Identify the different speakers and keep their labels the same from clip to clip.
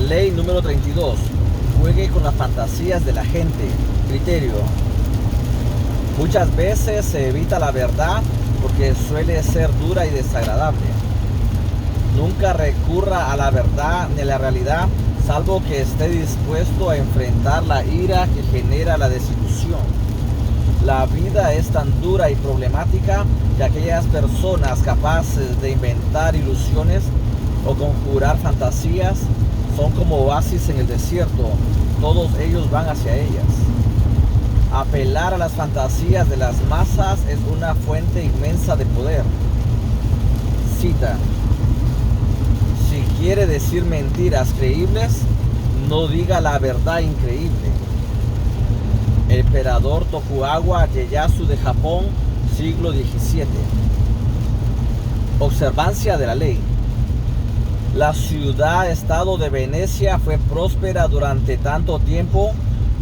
Speaker 1: Ley número 32. Juegue con las fantasías de la gente. Criterio. Muchas veces se evita la verdad porque suele ser dura y desagradable. Nunca recurra a la verdad ni a la realidad, salvo que esté dispuesto a enfrentar la ira que genera la desilusión. La vida es tan dura y problemática que aquellas personas capaces de inventar ilusiones o conjurar fantasías son como oasis en el desierto. Todos ellos van hacia ellas. Apelar a las fantasías de las masas es una fuente inmensa de poder. Cita: si quiere decir mentiras creíbles, no diga la verdad increíble. El emperador Tokugawa Ieyasu de Japón, siglo XVII. Observancia de la ley. La ciudad-estado de Venecia fue próspera durante tanto tiempo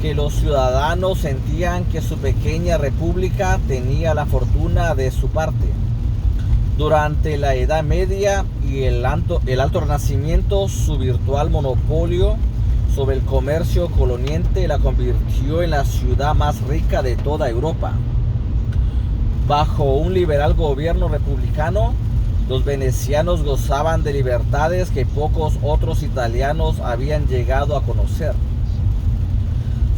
Speaker 1: que los ciudadanos sentían que su pequeña república tenía la fortuna de su parte. Durante la Edad Media y el Alto Renacimiento, su virtual monopolio sobre el comercio coloniente la convirtió en la ciudad más rica de toda Europa. Bajo un liberal gobierno republicano, los venecianos gozaban de libertades que pocos otros italianos habían llegado a conocer.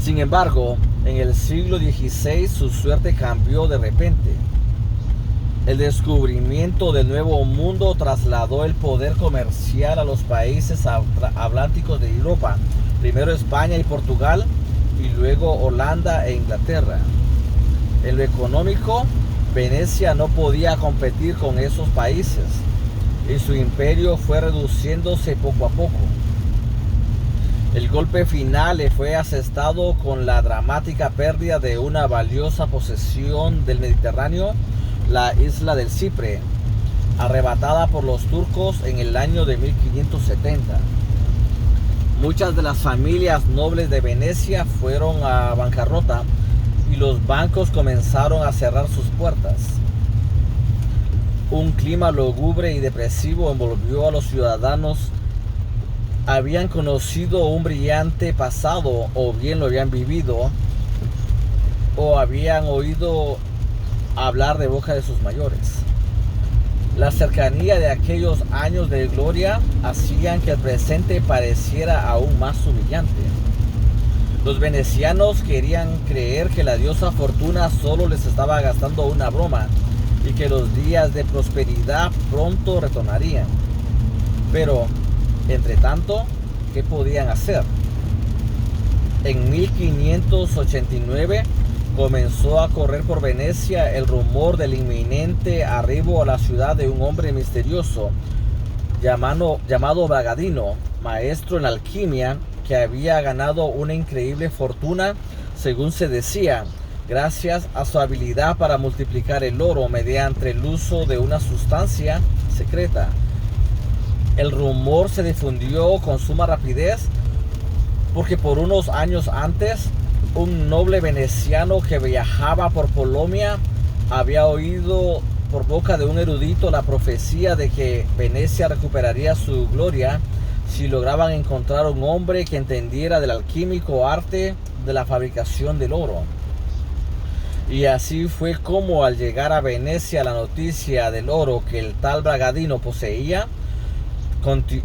Speaker 1: Sin embargo, en el siglo XVI su suerte cambió de repente. El descubrimiento del Nuevo Mundo trasladó el poder comercial a los países atlánticos de Europa, primero España y Portugal, y luego Holanda e Inglaterra. En lo económico, Venecia no podía competir con esos países y su imperio fue reduciéndose poco a poco. El golpe final le fue asestado con la dramática pérdida de una valiosa posesión del Mediterráneo, la isla del Cipre, arrebatada por los turcos en el año de 1570. Muchas de las familias nobles de Venecia fueron a bancarrota y los bancos comenzaron a cerrar sus puertas. Un clima lúgubre y depresivo envolvió a los ciudadanos. Habían conocido un brillante pasado, o bien lo habían vivido, o habían oído hablar de boca de sus mayores. La cercanía de aquellos años de gloria hacían que el presente pareciera aún más humillante. Los venecianos querían creer que la diosa Fortuna solo les estaba gastando una broma y que los días de prosperidad pronto retornarían. Pero, entre tanto, ¿qué podían hacer? En 1589 comenzó a correr por Venecia el rumor del inminente arribo a la ciudad de un hombre misterioso llamado Bragadino, maestro en alquimia, que había ganado una increíble fortuna, según se decía, gracias a su habilidad para multiplicar el oro mediante el uso de una sustancia secreta. El rumor se difundió con suma rapidez porque por unos años antes, un noble veneciano que viajaba por Polonia había oído por boca de un erudito la profecía de que Venecia recuperaría su gloria si lograban encontrar un hombre que entendiera del alquímico arte de la fabricación del oro. Y así fue como, al llegar a Venecia la noticia del oro que el tal Bragadino poseía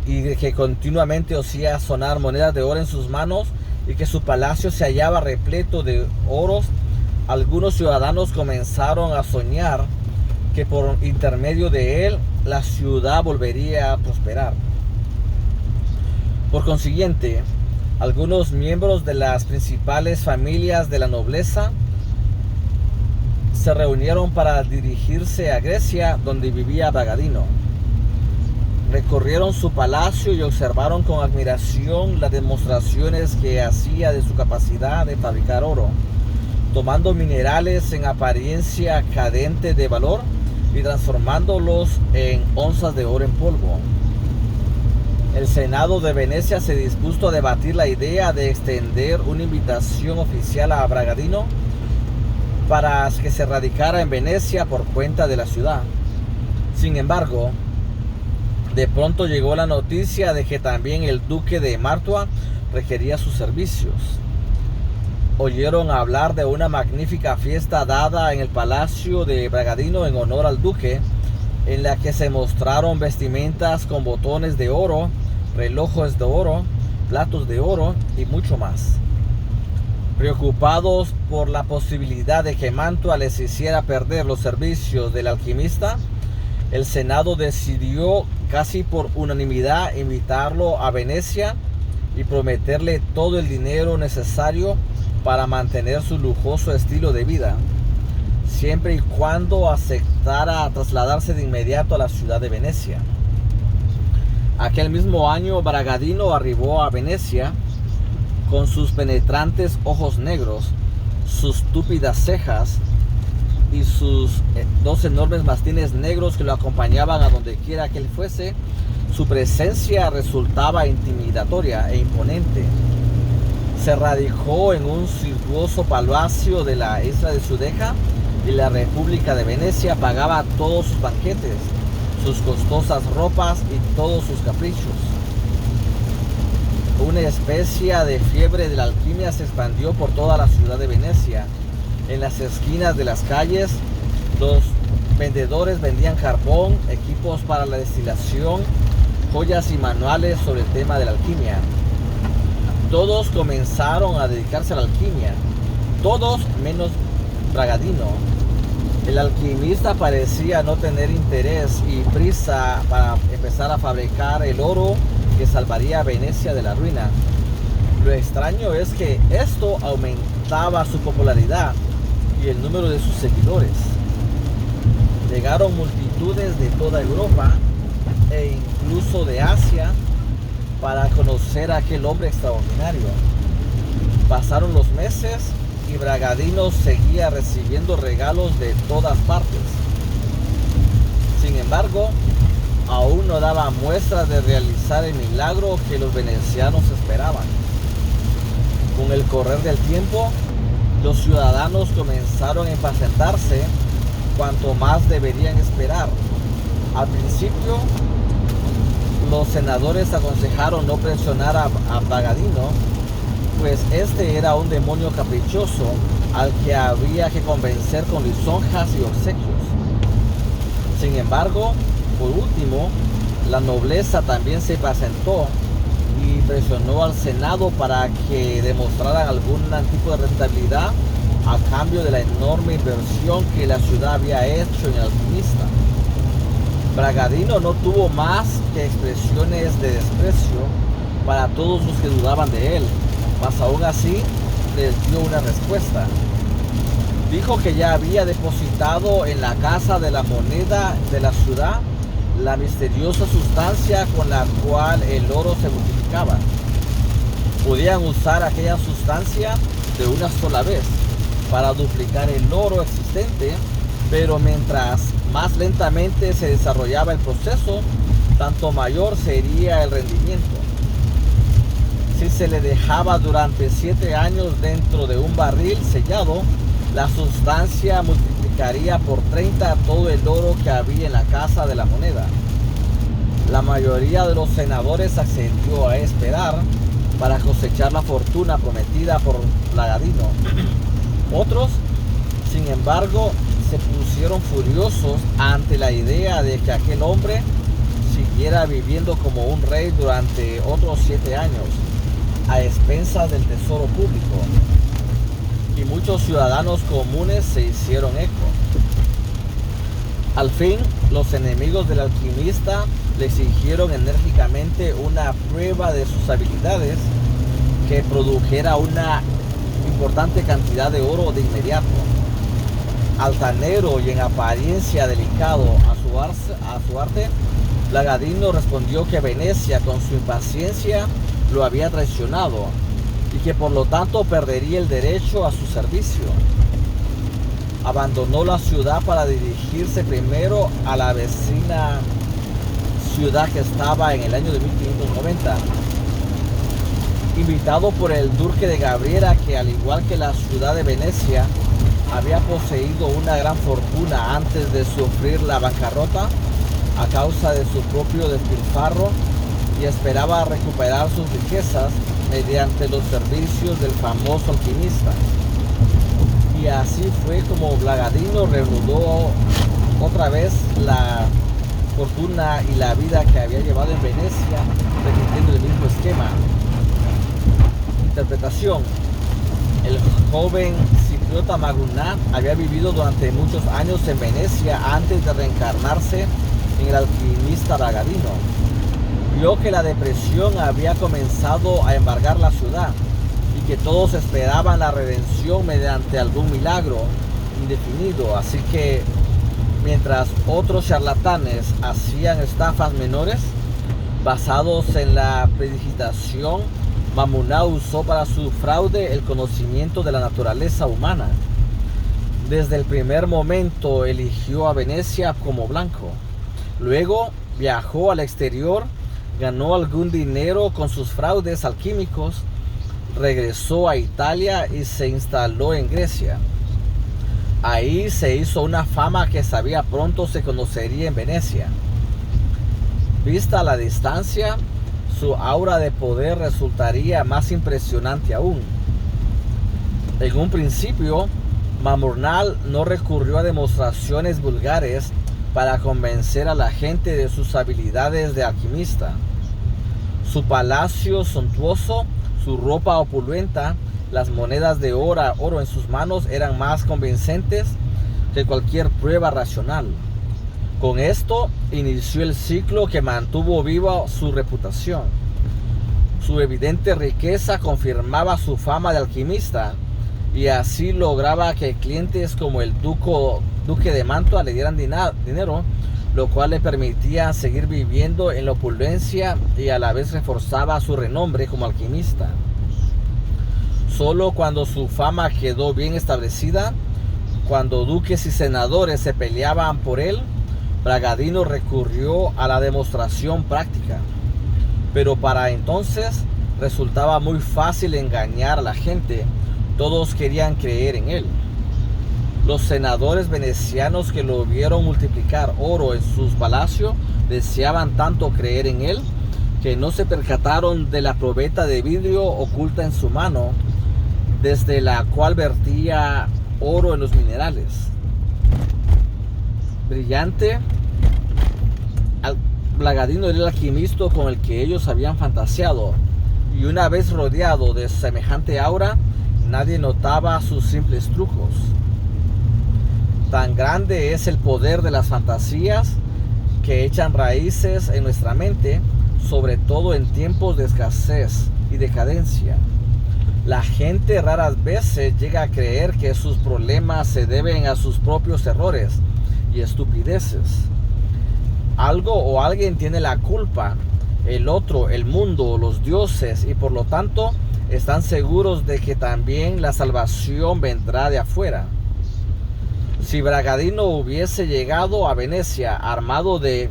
Speaker 1: y de que continuamente hacía sonar monedas de oro en sus manos y que su palacio se hallaba repleto de oros, algunos ciudadanos comenzaron a soñar que por intermedio de él la ciudad volvería a prosperar. Por consiguiente, algunos miembros de las principales familias de la nobleza se reunieron para dirigirse a Grecia, donde vivía Bragadino. Recorrieron su palacio y observaron con admiración las demostraciones que hacía de su capacidad de fabricar oro, tomando minerales en apariencia cadente de valor y transformándolos en onzas de oro en polvo. El Senado de Venecia se dispuso a debatir la idea de extender una invitación oficial a Bragadino para que se radicara en Venecia por cuenta de la ciudad. Sin embargo, De pronto llegó la noticia de que también el duque de Mantua requería sus servicios. Oyeron hablar de una magnífica fiesta dada en el palacio de Bragadino en honor al duque, en la que se mostraron vestimentas con botones de oro, relojes de oro, platos de oro y mucho más. Preocupados por la posibilidad de que Mantua les hiciera perder los servicios del alquimista, el Senado decidió casi por unanimidad invitarlo a Venecia y prometerle todo el dinero necesario para mantener su lujoso estilo de vida, siempre y cuando aceptara trasladarse de inmediato a la ciudad de Venecia. Aquel mismo año Bragadino arribó a Venecia con sus penetrantes ojos negros, sus túpidas cejas y sus 2 enormes mastines negros que lo acompañaban a donde quiera que él fuese. Su presencia resultaba intimidatoria e imponente. Se radicó en un suntuoso palacio de la isla de Sudeca y la República de Venecia pagaba todos sus banquetes, sus costosas ropas y todos sus caprichos. Una especie de fiebre de la alquimia se expandió por toda la ciudad de Venecia. En las esquinas de las calles, los vendedores vendían carbón, equipos para la destilación, joyas y manuales sobre el tema de la alquimia. Todos comenzaron a dedicarse a la alquimia, todos menos Bragadino. El alquimista parecía no tener interés y prisa para empezar a fabricar el oro que salvaría a Venecia de la ruina. Lo extraño es que esto aumentaba su popularidad y el número de sus seguidores. Llegaron multitudes de toda Europa e incluso de Asia para conocer a aquel hombre extraordinario. Pasaron los meses y Bragadino seguía recibiendo regalos de todas partes. Sin embargo, aún no daba muestras de realizar el milagro que los venecianos esperaban. Con el correr del tiempo, los ciudadanos comenzaron a impacientarse cuanto más deberían esperar. Al principio, los senadores aconsejaron no presionar a Bragadino, pues este era un demonio caprichoso al que había que convencer con lisonjas y obsequios. Sin embargo, por último, la nobleza también se impacientó y presionó al Senado para que demostraran algún tipo de rentabilidad a cambio de la enorme inversión que la ciudad había hecho en el alquimista. Bragadino no tuvo más que expresiones de desprecio para todos los que dudaban de él, mas aún así les dio una respuesta. Dijo que ya había depositado en la casa de la moneda de la ciudad la misteriosa sustancia con la cual el oro se multiplicaba. Podían usar aquella sustancia de una sola vez para duplicar el oro existente, pero mientras más lentamente se desarrollaba el proceso, tanto mayor sería el rendimiento. Si se le dejaba durante 7 años dentro de un barril sellado, la sustancia multiplicaría por 30 todo el oro que había en la casa de la moneda. La mayoría de los senadores accedió a esperar para cosechar la fortuna prometida por Bragadino. Otros, sin embargo, se pusieron furiosos ante la idea de que aquel hombre siguiera viviendo como un rey durante otros 7 años, a expensas del tesoro público. Y muchos ciudadanos comunes se hicieron eco. Al fin, los enemigos del alquimista le exigieron enérgicamente una prueba de sus habilidades que produjera una importante cantidad de oro de inmediato. Altanero y en apariencia delicado a su arte, Bragadino respondió que Venecia, con su impaciencia, lo había traicionado y que por lo tanto perdería el derecho a su servicio. Abandonó la ciudad para dirigirse primero a la vecina ciudad que estaba en el año de 1590. Invitado por el duque de Gabriela, que al igual que la ciudad de Venecia había poseído una gran fortuna antes de sufrir la bancarrota, a causa de su propio despilfarro y esperaba recuperar sus riquezas mediante los servicios del famoso alquimista. Y así fue como Bragadino reanudó otra vez la fortuna y la vida que había llevado en Venecia, repitiendo el mismo esquema. Interpretación: el joven cipriota Maguná había vivido durante muchos años en Venecia antes de reencarnarse en el alquimista Bragadino. Vio que la depresión había comenzado a embargar la ciudad y que todos esperaban la redención mediante algún milagro indefinido, así que mientras otros charlatanes hacían estafas menores basados en la predigitación, Maguná usó para su fraude el conocimiento de la naturaleza humana. Desde el primer momento eligió a Venecia como blanco. Luego viajó al exterior, ganó algún dinero con sus fraudes alquímicos, regresó a Italia y se instaló en Grecia. Ahí se hizo una fama que sabía pronto se conocería en Venecia. Vista a la distancia, su aura de poder resultaría más impresionante aún. En un principio, Maguná no recurrió a demostraciones vulgares para convencer a la gente de sus habilidades de alquimista. Su palacio suntuoso, su ropa opulenta, las monedas de oro en sus manos eran más convincentes que cualquier prueba racional. Con esto inició el ciclo que mantuvo viva su reputación. Su evidente riqueza confirmaba su fama de alquimista y así lograba que clientes como el duque de Mantua le dieran dinero, lo cual le permitía seguir viviendo en la opulencia y a la vez reforzaba su renombre como alquimista. Solo cuando su fama quedó bien establecida, cuando duques y senadores se peleaban por él, Bragadino recurrió a la demostración práctica. Pero para entonces resultaba muy fácil engañar a la gente. Todos querían creer en él. Los senadores venecianos que lo vieron multiplicar oro en sus palacios deseaban tanto creer en él que no se percataron de la probeta de vidrio oculta en su mano, desde la cual vertía oro en los minerales. Brillante, Bragadino era el alquimista con el que ellos habían fantaseado, y una vez rodeado de semejante aura, nadie notaba sus simples trucos. Tan grande es el poder de las fantasías que echan raíces en nuestra mente, sobre todo en tiempos de escasez y decadencia. La gente raras veces llega a creer que sus problemas se deben a sus propios errores y estupideces. Algo o alguien tiene la culpa, el otro, el mundo, los dioses, y por lo tanto están seguros de que también la salvación vendrá de afuera. Si Bragadino hubiese llegado a Venecia armado de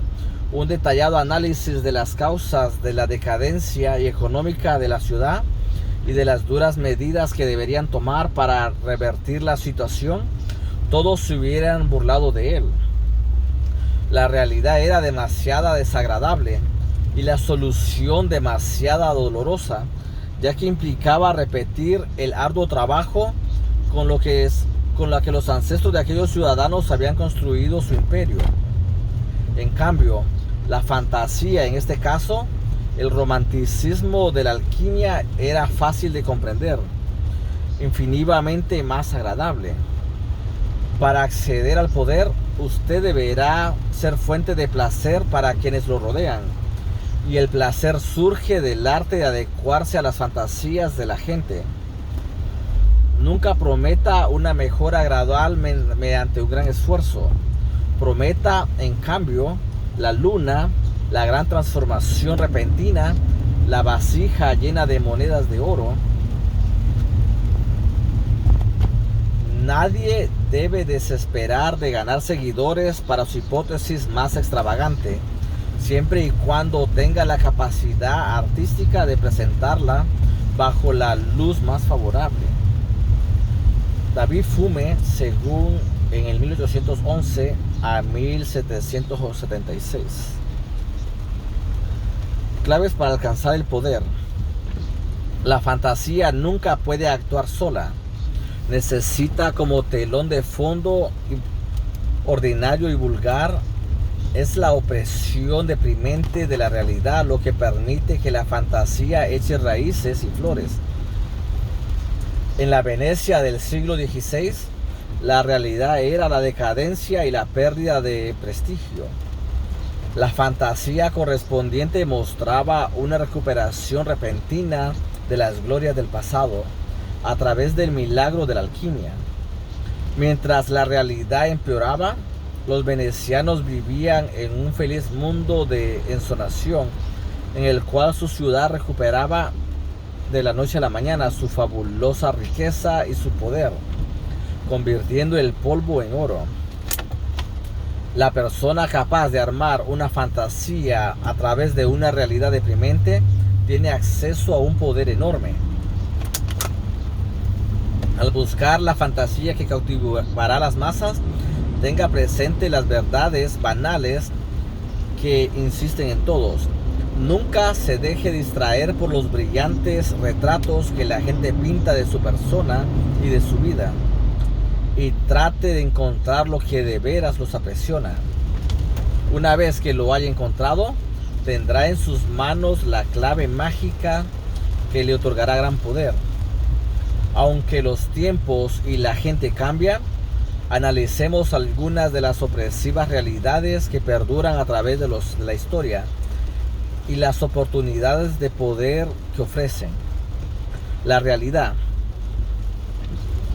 Speaker 1: un detallado análisis de las causas de la decadencia y económica de la ciudad y de las duras medidas que deberían tomar para revertir la situación, todos se hubieran burlado de él. La realidad era demasiado desagradable y la solución demasiado dolorosa, ya que implicaba repetir el arduo trabajo con la que los ancestros de aquellos ciudadanos habían construido su imperio. En cambio, la fantasía, en este caso, el romanticismo de la alquimia, era fácil de comprender, infinitamente más agradable. Para acceder al poder, usted deberá ser fuente de placer para quienes lo rodean, y el placer surge del arte de adecuarse a las fantasías de la gente. Nunca prometa una mejora gradual mediante un gran esfuerzo. Prometa, en cambio, la luna, la gran transformación repentina, la vasija llena de monedas de oro. Nadie debe desesperar de ganar seguidores para su hipótesis más extravagante, siempre y cuando tenga la capacidad artística de presentarla bajo la luz más favorable. David Hume, según en el 1811, a 1776. Claves para alcanzar el poder. La fantasía nunca puede actuar sola. Necesita como telón de fondo ordinario y vulgar. Es la opresión deprimente de la realidad lo que permite que la fantasía eche raíces y flores. En la Venecia del siglo XVI, la realidad era la decadencia y la pérdida de prestigio. La fantasía correspondiente mostraba una recuperación repentina de las glorias del pasado a través del milagro de la alquimia. Mientras la realidad empeoraba, los venecianos vivían en un feliz mundo de ensoñación en el cual su ciudad recuperaba de la noche a la mañana su fabulosa riqueza y su poder, convirtiendo el polvo en oro. La persona capaz de armar una fantasía a través de una realidad deprimente tiene acceso a un poder enorme. Al buscar la fantasía que cautivará a las masas, tenga presente las verdades banales que insisten en todos. Nunca se deje distraer por los brillantes retratos que la gente pinta de su persona y de su vida, y trate de encontrar lo que de veras los apasiona. Una vez que lo haya encontrado, tendrá en sus manos la clave mágica que le otorgará gran poder. Aunque los tiempos y la gente cambian, analicemos algunas de las opresivas realidades que perduran a través de la historia y las oportunidades de poder que ofrecen. La realidad.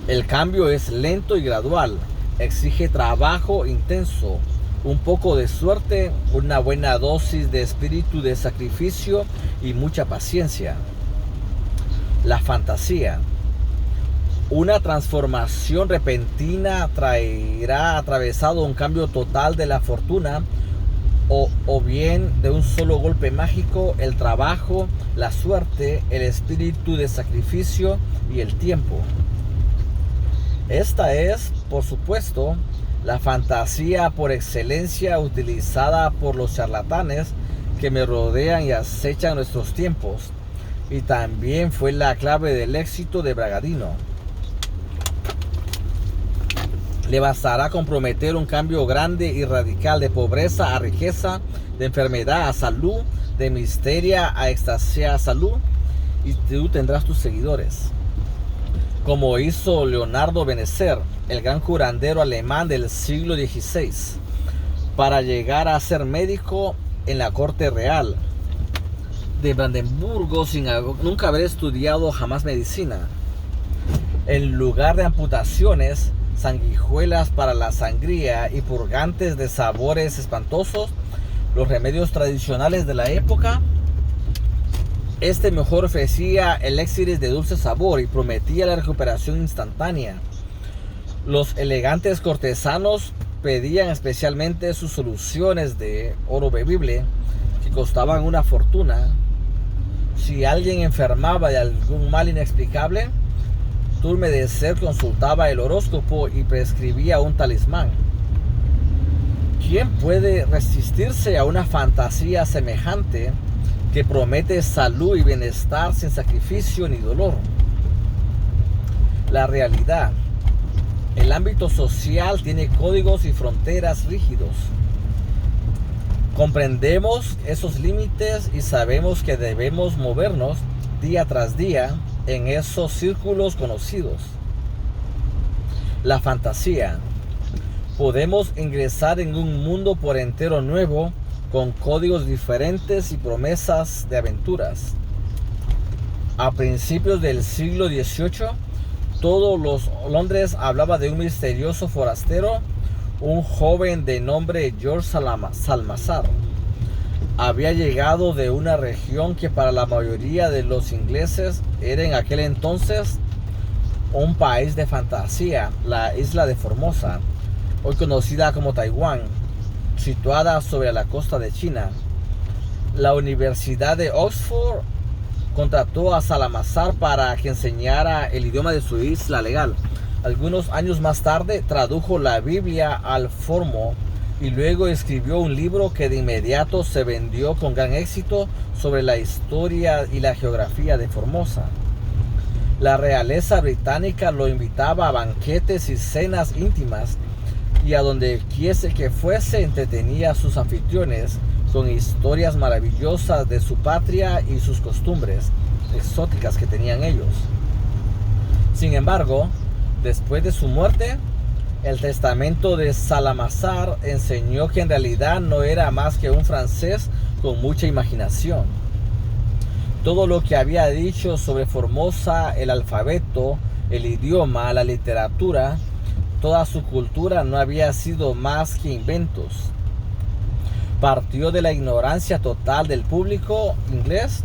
Speaker 1: El cambio es lento y gradual, exige trabajo intenso, un poco de suerte, una buena dosis de espíritu de sacrificio y mucha paciencia. La fantasía. Una transformación repentina traerá atravesado un cambio total de la fortuna o bien de un solo golpe mágico el trabajo, la suerte, el espíritu de sacrificio y el tiempo. Esta es, por supuesto, la fantasía por excelencia utilizada por los charlatanes que me rodean y acechan nuestros tiempos, y también fue la clave del éxito de Bragadino. Le bastará comprometer un cambio grande y radical de pobreza a riqueza, de enfermedad a salud, de misteria a extasia a salud, y tú tendrás tus seguidores. Como hizo Leonardo Benecer, el gran curandero alemán del siglo XVI, para llegar a ser médico en la corte real de Brandenburgo sin nunca haber estudiado jamás medicina. En lugar de amputaciones, sanguijuelas para la sangría y purgantes de sabores espantosos, los remedios tradicionales de la época, este mejor ofrecía elixires de dulce sabor y prometía la recuperación instantánea. Los elegantes cortesanos pedían especialmente sus soluciones de oro bebible, que costaban una fortuna. Si alguien enfermaba de algún mal inexplicable, Turmedecer consultaba el horóscopo y prescribía un talismán. ¿Quién puede resistirse a una fantasía semejante que promete salud y bienestar sin sacrificio ni dolor? La realidad. El ámbito social tiene códigos y fronteras rígidos. Comprendemos esos límites y sabemos que debemos movernos día tras día en esos círculos conocidos. La fantasía. Podemos ingresar en un mundo por entero nuevo, con códigos diferentes y promesas de aventuras. A principios del siglo XVIII, todo Londres hablaba de un misterioso forastero, un joven de nombre George Salazar. Había llegado de una región que para la mayoría de los ingleses era en aquel entonces un país de fantasía, la isla de Formosa, hoy conocida como Taiwán, situada sobre la costa de China. La Universidad de Oxford contrató a Salazar para que enseñara el idioma de su isla legal. Algunos años más tarde tradujo la Biblia al formo y luego escribió un libro que de inmediato se vendió con gran éxito sobre la historia y la geografía de Formosa. La realeza británica lo invitaba a banquetes y cenas íntimas, y a donde quiese que fuese entretenía a sus anfitriones con historias maravillosas de su patria y sus costumbres exóticas que tenían ellos. Sin embargo, después de su muerte, el testamento de Salmanasar enseñó que en realidad no era más que un francés con mucha imaginación. Todo lo que había dicho sobre Formosa, el alfabeto, el idioma, la literatura, toda su cultura no había sido más que inventos. Partió de la ignorancia total del público inglés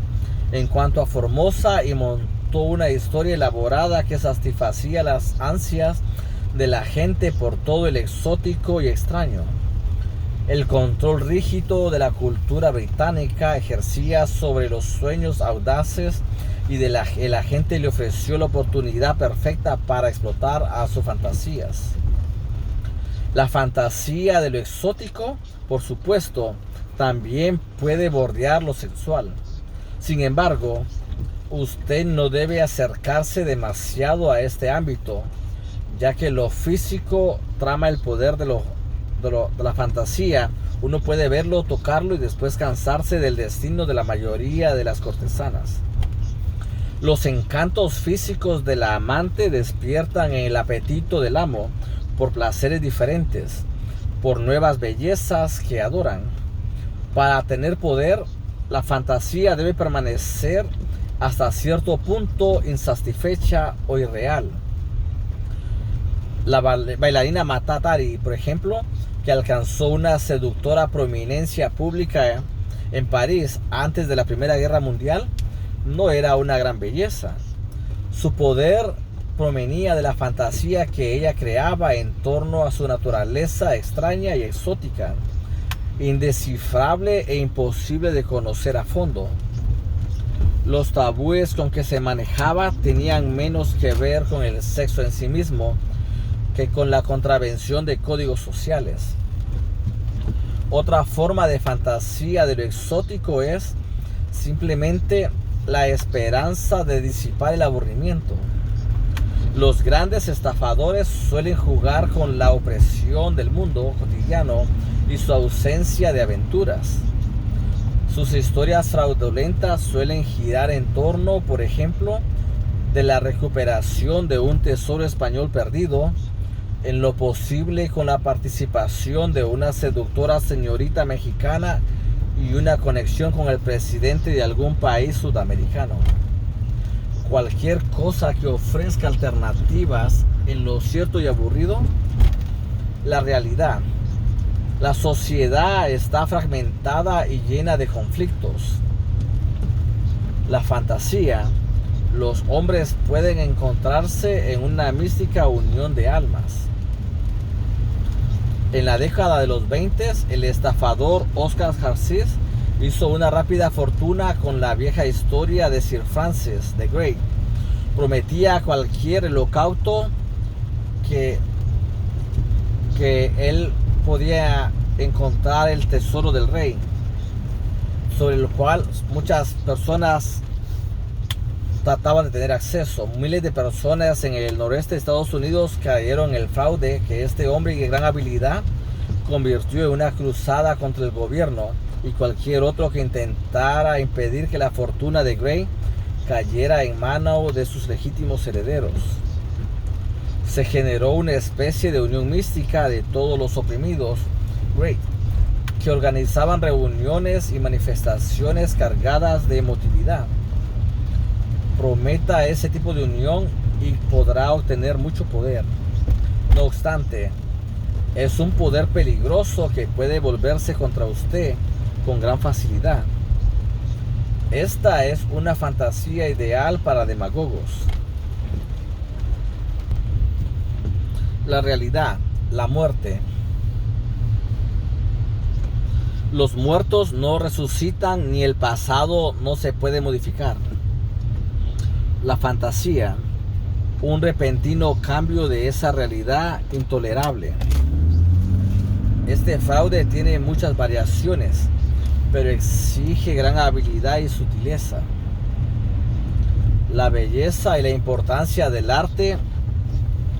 Speaker 1: en cuanto a Formosa y montó una historia elaborada que satisfacía las ansias de la gente por todo el exótico y extraño. El control rígido de la cultura británica ejercía sobre los sueños audaces y la gente le ofreció la oportunidad perfecta para explotar a sus fantasías. La fantasía de lo exótico, por supuesto, también puede bordear lo sexual. Sin embargo, usted no debe acercarse demasiado a este ámbito, ya que lo físico trama el poder de la fantasía. Uno puede verlo, tocarlo y después cansarse del destino de la mayoría de las cortesanas. Los encantos físicos de la amante despiertan el apetito del amo por placeres diferentes, por nuevas bellezas que adoran. Para tener poder, la fantasía debe permanecer hasta cierto punto insatisfecha o irreal. La bailarina Mata Hari, por ejemplo, que alcanzó una seductora prominencia pública en París antes de la Primera Guerra Mundial, no era una gran belleza. Su poder provenía de la fantasía que ella creaba en torno a su naturaleza extraña y exótica, indescifrable e imposible de conocer a fondo. Los tabúes con que se manejaba tenían menos que ver con el sexo en sí mismo que con la contravención de códigos sociales. Otra forma de fantasía de lo exótico es simplemente la esperanza de disipar el aburrimiento. Los grandes estafadores suelen jugar con la opresión del mundo cotidiano y su ausencia de aventuras. Sus historias fraudulentas suelen girar en torno, por ejemplo, de la recuperación de un tesoro español perdido, en lo posible con la participación de una seductora señorita mexicana y una conexión con el presidente de algún país sudamericano. Cualquier cosa que ofrezca alternativas en lo cierto y aburrido. La realidad. La sociedad está fragmentada y llena de conflictos. La fantasía. Los hombres pueden encontrarse en una mística unión de almas. En la década de los 20, el estafador Oscar Garcés hizo una rápida fortuna con la vieja historia de Sir Francis the Great. Prometía a cualquier holocausto que él podía encontrar el tesoro del rey, sobre el cual muchas personas trataban de tener acceso. Miles de personas en el noreste de Estados Unidos cayeron en el fraude que este hombre de gran habilidad convirtió en una cruzada contra el gobierno y cualquier otro que intentara impedir que la fortuna de Grey cayera en manos de sus legítimos herederos. Se generó una especie de unión mística de todos los oprimidos Grey, que organizaban reuniones y manifestaciones cargadas de emotividad. Prometa ese tipo de unión y podrá obtener mucho poder. No obstante, es un poder peligroso que puede volverse contra usted con gran facilidad. Esta es una fantasía ideal para demagogos. La realidad, la muerte. Los muertos no resucitan ni el pasado no se puede modificar. La fantasía, un repentino cambio de esa realidad intolerable. Este fraude tiene muchas variaciones, pero exige gran habilidad y sutileza. La belleza y la importancia del arte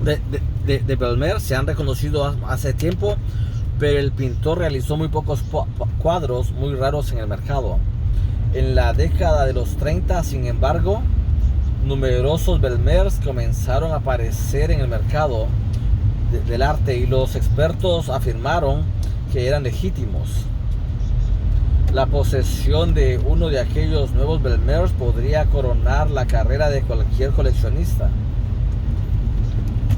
Speaker 1: de Vermeer se han reconocido hace tiempo, pero el pintor realizó muy pocos cuadros muy raros en el mercado. En la década de los 30, sin embargo, numerosos Vermeers comenzaron a aparecer en el mercado del arte y los expertos afirmaron que eran legítimos. La posesión de uno de aquellos nuevos Vermeers podría coronar la carrera de cualquier coleccionista.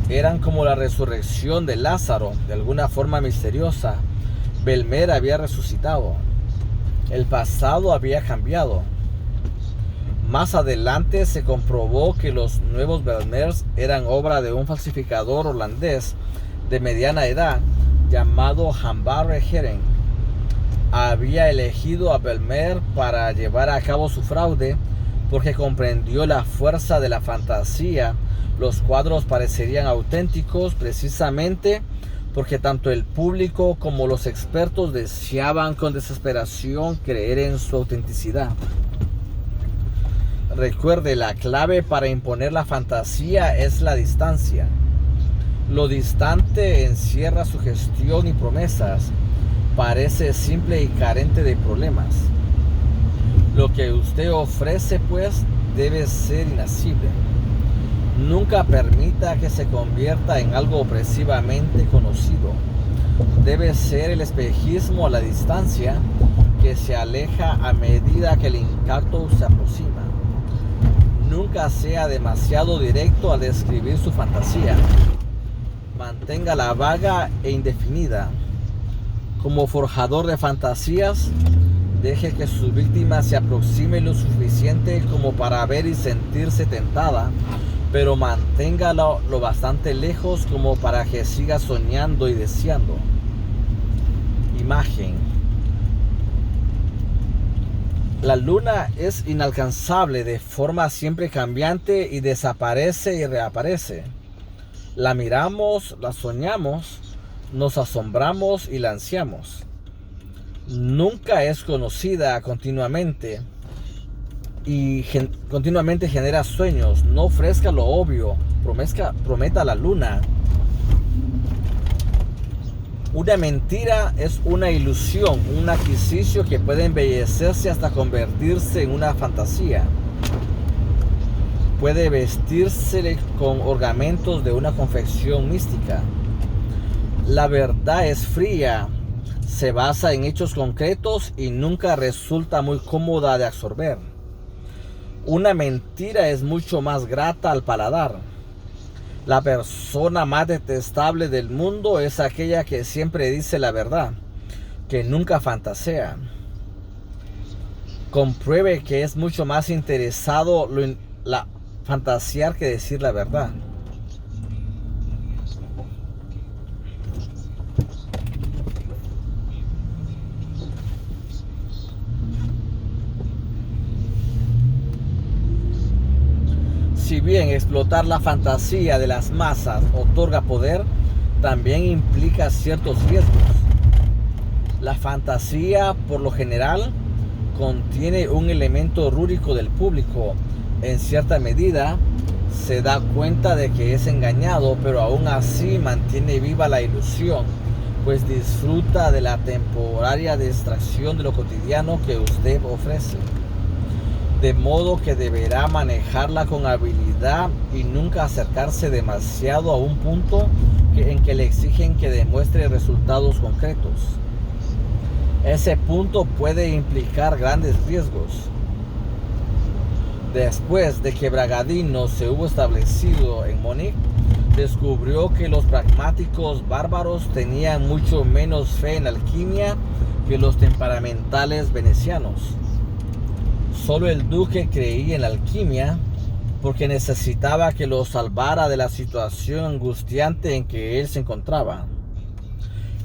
Speaker 1: Eran como la resurrección de Lázaro. De alguna forma misteriosa, Vermeer había resucitado. El pasado había cambiado. Más adelante se comprobó que los nuevos Vermeers eran obra de un falsificador holandés de mediana edad llamado Jan Verheren. Había elegido a Vermeer para llevar a cabo su fraude porque comprendió la fuerza de la fantasía. Los cuadros parecerían auténticos precisamente porque tanto el público como los expertos deseaban con desesperación creer en su autenticidad. Recuerde, la clave para imponer la fantasía es la distancia. Lo distante encierra sugestión y promesas. Parece simple y carente de problemas. Lo que usted ofrece, pues, debe ser inacible. Nunca permita que se convierta en algo opresivamente conocido. Debe ser el espejismo a la distancia que se aleja a medida que el encanto se aproxima. Nunca sea demasiado directo al describir su fantasía. Manténgala vaga e indefinida. Como forjador de fantasías, deje que su víctima se aproxime lo suficiente como para ver y sentirse tentada, pero manténgala lo bastante lejos como para que siga soñando y deseando. Imagen. La luna es inalcanzable de forma siempre cambiante y desaparece y reaparece. La miramos, la soñamos, nos asombramos y la ansiamos. Nunca es conocida continuamente y continuamente genera sueños. No ofrezca lo obvio, prometa la luna. Una mentira es una ilusión, un artificio que puede embellecerse hasta convertirse en una fantasía. Puede vestirse con ornamentos de una confección mística. La verdad es fría, se basa en hechos concretos y nunca resulta muy cómoda de absorber. Una mentira es mucho más grata al paladar. La persona más detestable del mundo es aquella que siempre dice la verdad, que nunca fantasea. Compruebe que es mucho más interesado fantasear que decir la verdad. Si bien explotar la fantasía de las masas otorga poder, también implica ciertos riesgos. La fantasía, por lo general, contiene un elemento rúbrico del público. En cierta medida, se da cuenta de que es engañado, pero aún así mantiene viva la ilusión, pues disfruta de la temporaria distracción de lo cotidiano que usted ofrece. De modo que deberá manejarla con habilidad y nunca acercarse demasiado a un punto en que le exigen que demuestre resultados concretos. Ese punto puede implicar grandes riesgos. Después de que Bragadino se hubo establecido en Múnich, descubrió que los pragmáticos bárbaros tenían mucho menos fe en la alquimia que los temperamentales venecianos. Solo el duque creía en la alquimia porque necesitaba que lo salvara de la situación angustiante en que él se encontraba.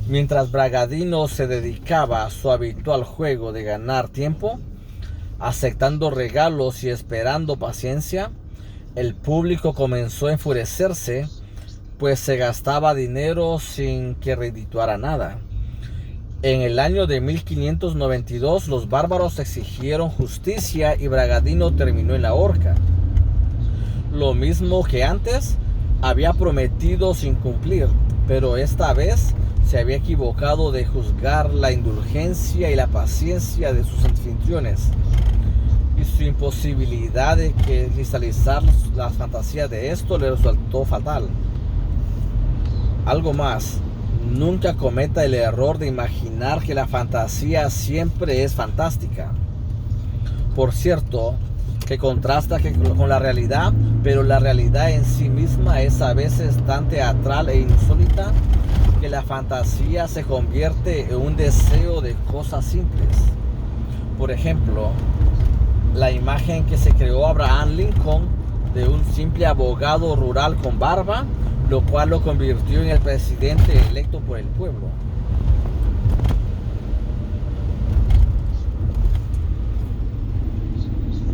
Speaker 1: Mientras Bragadino se dedicaba a su habitual juego de ganar tiempo, aceptando regalos y esperando paciencia, el público comenzó a enfurecerse, pues se gastaba dinero sin que redituara nada. En el año de 1592 los bárbaros exigieron justicia y Bragadino terminó en la horca. Lo mismo que antes, había prometido sin cumplir, pero esta vez se había equivocado de juzgar la indulgencia y la paciencia de sus anfitriones y su imposibilidad de cristalizar las fantasías de esto le resultó fatal. Algo más, nunca cometa el error de imaginar que la fantasía siempre es fantástica. Por cierto, que contrasta con la realidad, pero la realidad en sí misma es a veces tan teatral e insólita que la fantasía se convierte en un deseo de cosas simples. Por ejemplo, la imagen que se creó Abraham Lincoln de un simple abogado rural con barba, lo cual lo convirtió en el presidente electo por el pueblo.